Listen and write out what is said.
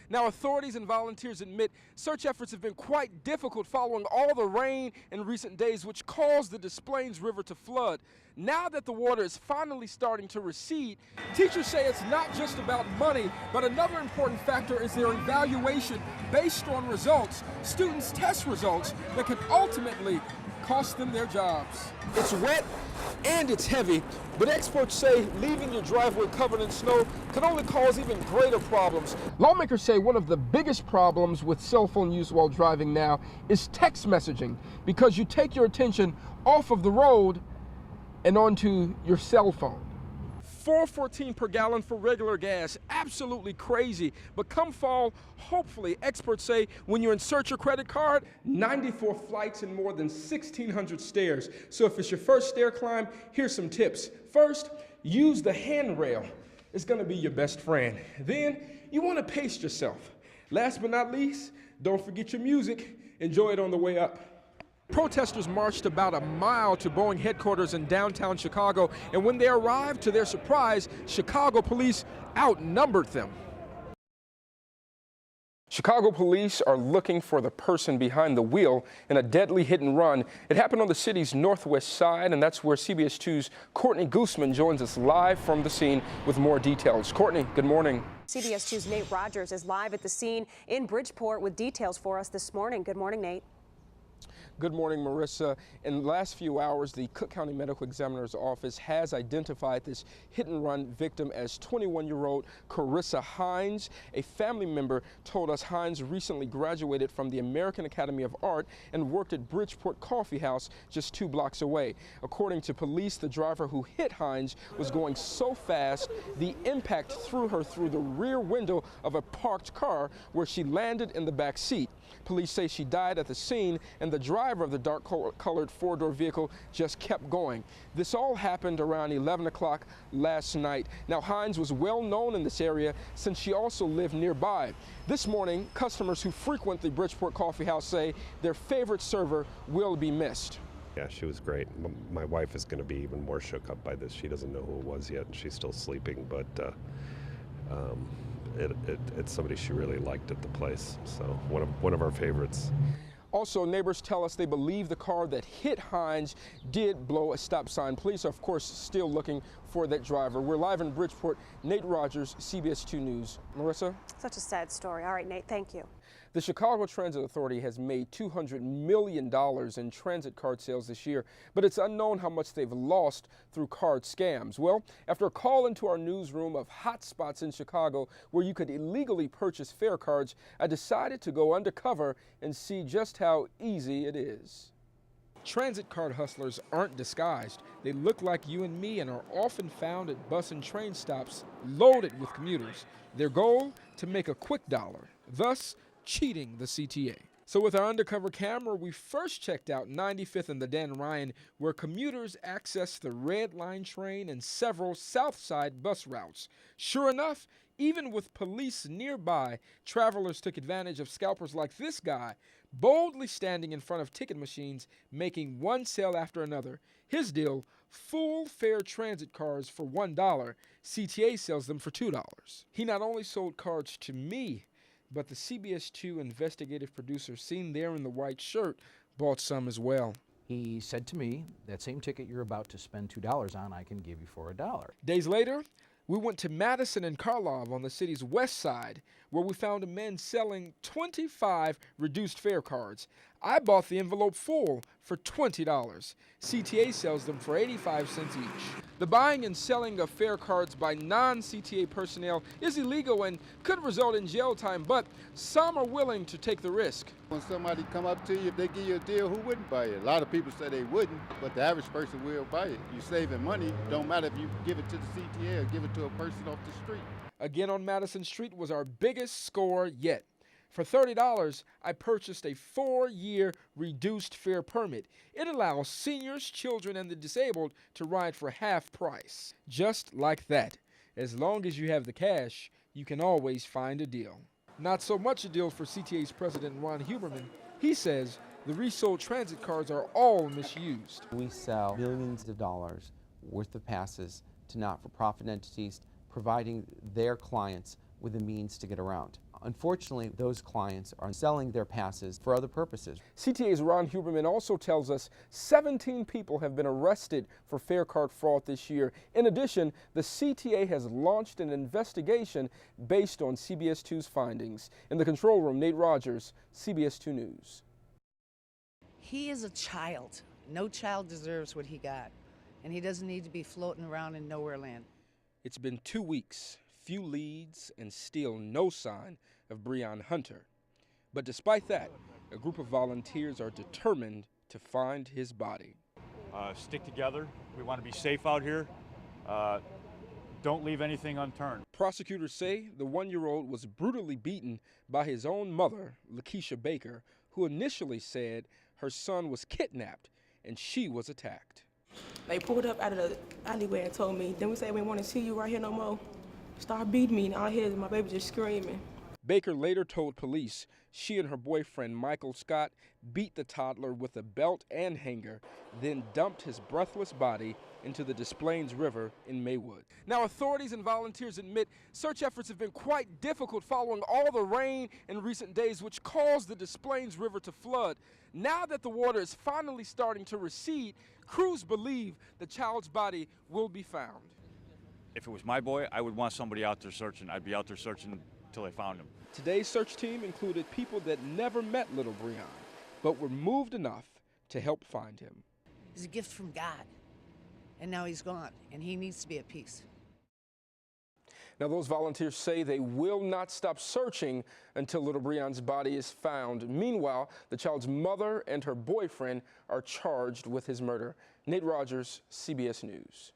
Now, authorities and volunteers admit search efforts have been quite difficult following all the rain in recent days, which caused the Des Plaines River to flood. Now that the water is finally starting to recede, teachers say it's not just about money, but another important factor is their evaluation based on results, students' test results that can ultimately cost them their jobs. It's wet and it's heavy, but experts say leaving your driveway covered in snow could only cause even greater problems. Lawmakers say one of the biggest problems with cell phone use while driving now is text messaging, because you take your attention off of the road and onto your cell phone. $4.14 per gallon for regular gas, absolutely crazy. But come fall, hopefully, experts say when you insert your credit card, 94 flights and more than 1,600 stairs. So if it's your first stair climb, here's some tips. First, use the handrail. It's gonna be your best friend. Then, you wanna pace yourself. Last but not least, don't forget your music. Enjoy it on the way up. Protesters marched about a mile to Boeing headquarters in downtown Chicago, and when they arrived, to their surprise, Chicago police outnumbered them. Chicago police are looking for the person behind the wheel in a deadly hit and run. It happened on the city's northwest side, and that's where CBS 2's Courtney Gooseman joins us live from the scene with more details. Courtney, good morning. CBS 2's Nate Rodgers is live at the scene in Bridgeport with details for us this morning. Good morning, Nate. Good morning, Marissa. In the last few hours, the Cook County Medical Examiner's Office has identified this hit-and-run victim as 21-year-old Carissa Hines. A family member told us Hines recently graduated from the American Academy of Art and worked at Bridgeport Coffee House just 2 blocks away. According to police, the driver who hit Hines was going so fast, the impact threw her through the rear window of a parked car, where she landed in the back seat. Police say she died at the scene, and the driver of the dark-colored 4-door vehicle just kept going. This all happened around 11 o'clock last night. Now, Hines was well known in this area since she also lived nearby. This morning, customers who frequent the Bridgeport Coffee House say their favorite server will be missed. Yeah, she was great. My wife is going to be even more shook up by this. She doesn't know who it was yet, and she's still sleeping, but it's somebody she really liked at the place, so one of our favorites. Also, neighbors tell us they believe the car that hit Hines did blow a stop sign. Police are, of course, still looking for that driver. We're live in Bridgeport. Nate Rodgers, CBS 2 News. Marissa? Such a sad story. All right, Nate, thank you. The Chicago Transit Authority has made $200 million in transit card sales this year, but it's unknown how much they've lost through card scams. Well, after a call into our newsroom of hot spots in Chicago where you could illegally purchase fare cards, I decided to go undercover and see just how easy it is. Transit card hustlers aren't disguised. They look like you and me and are often found at bus and train stops loaded with commuters. Their goal? To make a quick dollar, thus cheating the CTA. So with our undercover camera, we first checked out 95th and the Dan Ryan, where commuters access the Red Line train and several South Side bus routes. Sure enough, even with police nearby, travelers took advantage of scalpers like this guy, boldly standing in front of ticket machines, making one sale after another. His deal, full fare transit cards for $1. CTA sells them for $2. He not only sold cards to me, but the CBS 2 investigative producer seen there in the white shirt bought some as well. He said to me, that same ticket you're about to spend $2 on, I can give you for $1. Days later, we went to Madison and Karlov on the city's west side, where we found a man selling 25 reduced fare cards. I bought the envelope full for $20. CTA sells them for 85 cents each. The buying and selling of fare cards by non-CTA personnel is illegal and could result in jail time, but some are willing to take the risk. When somebody come up to you, if they give you a deal, who wouldn't buy it? A lot of people say they wouldn't, but the average person will buy it. You're saving money. Don't matter if you give it to the CTA or give it to a person off the street. Again on Madison Street was our biggest score yet. For $30, I purchased a 4-year reduced fare permit. It allows seniors, children, and the disabled to ride for half price. Just like that. As long as you have the cash, you can always find a deal. Not so much a deal for CTA's president, Ron Huberman. He says the resold transit cards are all misused. We sell millions of dollars worth of passes to not-for-profit entities, providing their clients with the means to get around. Unfortunately, those clients are selling their passes for other purposes. CTA's Ron Huberman also tells us 17 people have been arrested for fare card fraud this year. In addition, the CTA has launched an investigation based on CBS 2's findings. In the control room, Nate Rodgers, CBS 2 News. He is a child. No child deserves what he got, and he doesn't need to be floating around in nowhere land. It's been 2 weeks, few leads, and still no sign of Breon Hunter. But despite that, a group of volunteers are determined to find his body. Stick together. We want to be safe out here. Don't leave anything unturned. Prosecutors say the 1-year-old was brutally beaten by his own mother, Lakeisha Baker, who initially said her son was kidnapped and she was attacked. They pulled up out of the alleyway and told me, then we said, we want to see you right here no more. Start beating me, and all I hear is my baby just screaming. Baker later told police she and her boyfriend, Michael Scott, beat the toddler with a belt and hanger, then dumped his breathless body into the Des Plaines River in Maywood. Now, authorities and volunteers admit search efforts have been quite difficult following all the rain in recent days, which caused the Des Plaines River to flood. Now that the water is finally starting to recede, crews believe the child's body will be found. If it was my boy, I would want somebody out there searching. I'd be out there searching until they found him. Today's search team included people that never met little Breon, but were moved enough to help find him. He's a gift from God, and now he's gone, and he needs to be at peace. Now, those volunteers say they will not stop searching until little Breon's body is found. Meanwhile, the child's mother and her boyfriend are charged with his murder. Nate Rodgers, CBS News.